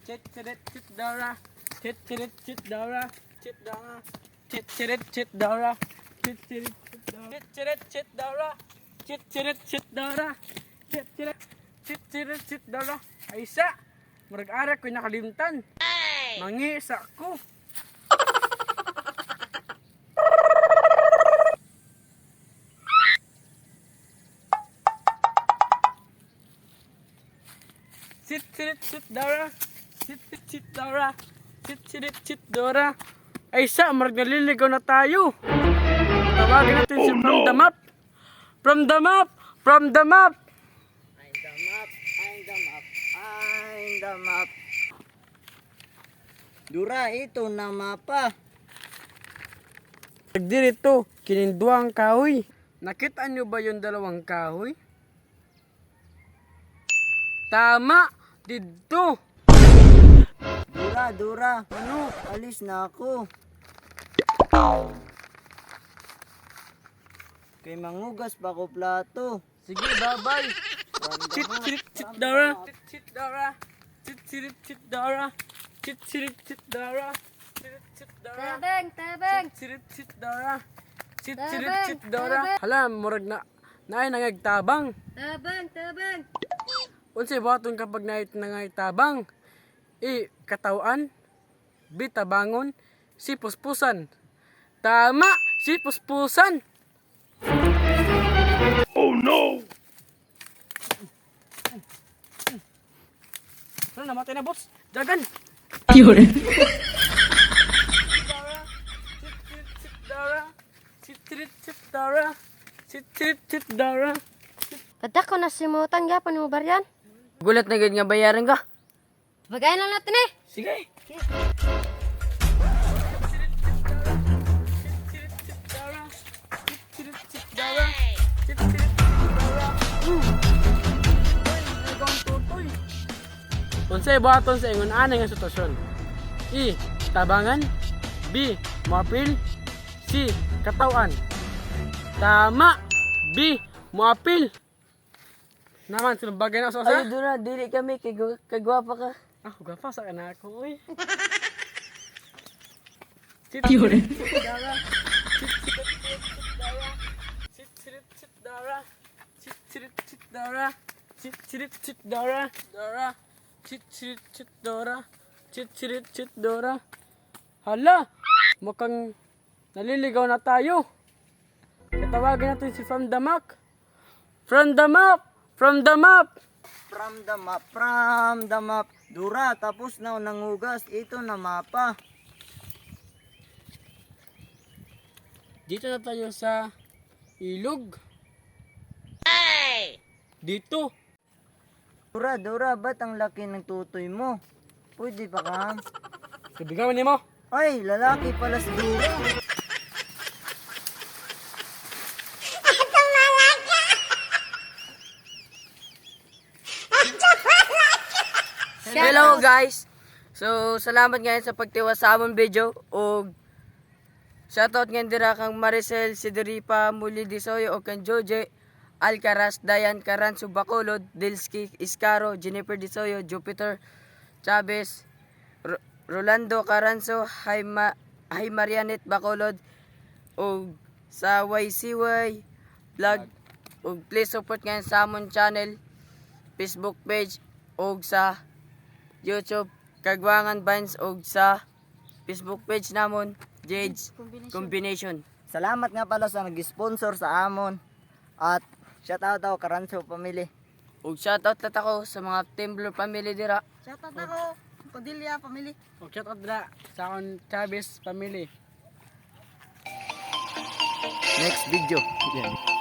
chit chit chit dora, chit chit chit dora, chit dora, chit chit chit dora, chit chit chit dora, chit chit chit dora, chit chit chit dora. Ay isa, murag ara ko nakalimtan. Mangi sa ko. Chit chit chit dora, chit chit chit dora, chit chit chit dora. Ay isa, murag naliligaw na tayo. Tawagin natin si From the Map. From the Map, from the map. I'm the map, I'm the map, I'm the map. Dura, ito na mapa. Dirito, kininduang kahoy. Nakita nyo ba yung dalawang kahoy? Tama, dito. Dura, ano? Alis na ako. Kay mangugas pa ko plato. Sige, bye-bye. Chit chit chit dora, chit chit dora, chit chit chit dora, chit chit chit dora, chit chit dora, Tabang. chit chit dora, chit chit chit dora. Hala, murag na naay nangagtabang. Tabang. Unsay baton kapag nangagtabang? Katawan, B tabangon, C puspusan. Tama, C puspusan. Oh no! Ano namatay na boss? Dagan! Yun. Dara. Kada ko nasimutan gapon mo baryan. Gulat na gid nga bayaran ka. Bagayan lang natin eh. Sige! Unsay buhaton sa ingon ani nga sitwasyon? E. Tabangan, B. Moapil, C. Katawan. Tama, B. Moapil. Naman sinubagay na sa Ay, Dura, dili kami kay gwapa ka. Ah, gapa sa kana ako oy. Yun. Dora. Hala, mukhang naliligaw na tayo. Tawagin natin si From the Map. From the Map! From the Map! From the map. Dura, tapos na nangugas. Ito na mapa. Dito na tayo sa ilog. Dito. Dura, ba't ang laki ng tutoy mo? Pwede pa ka? Kabigawan niyo mo. Ay, lalaki pala si Dura. Hello guys. So salamat ngayon sa pagtiwa sa among video og shoutout ngayon dira kang Maricel Sideripa Muli Disoyo o kang Joje Alcaraz, Dayan Caranzo Bacolod, Dilski Iscaro, Jennifer Disoyo, Jupiter Chavez, Rolando Caranzo, Hay Marianet Bacolod og sa YCY vlog og please support ngayon sa amon channel, Facebook page og sa YouTube Kagwangan Vines og sa Facebook page namon Jade's Combination. Salamat nga pala sa nag-sponsor sa amon. At shoutout daw Caranzo family. Ug shoutout lat ako sa mga Timblor family dira. Shoutout ako Padilla family. O shout out na sa akong Chavez family. Next video. Yan.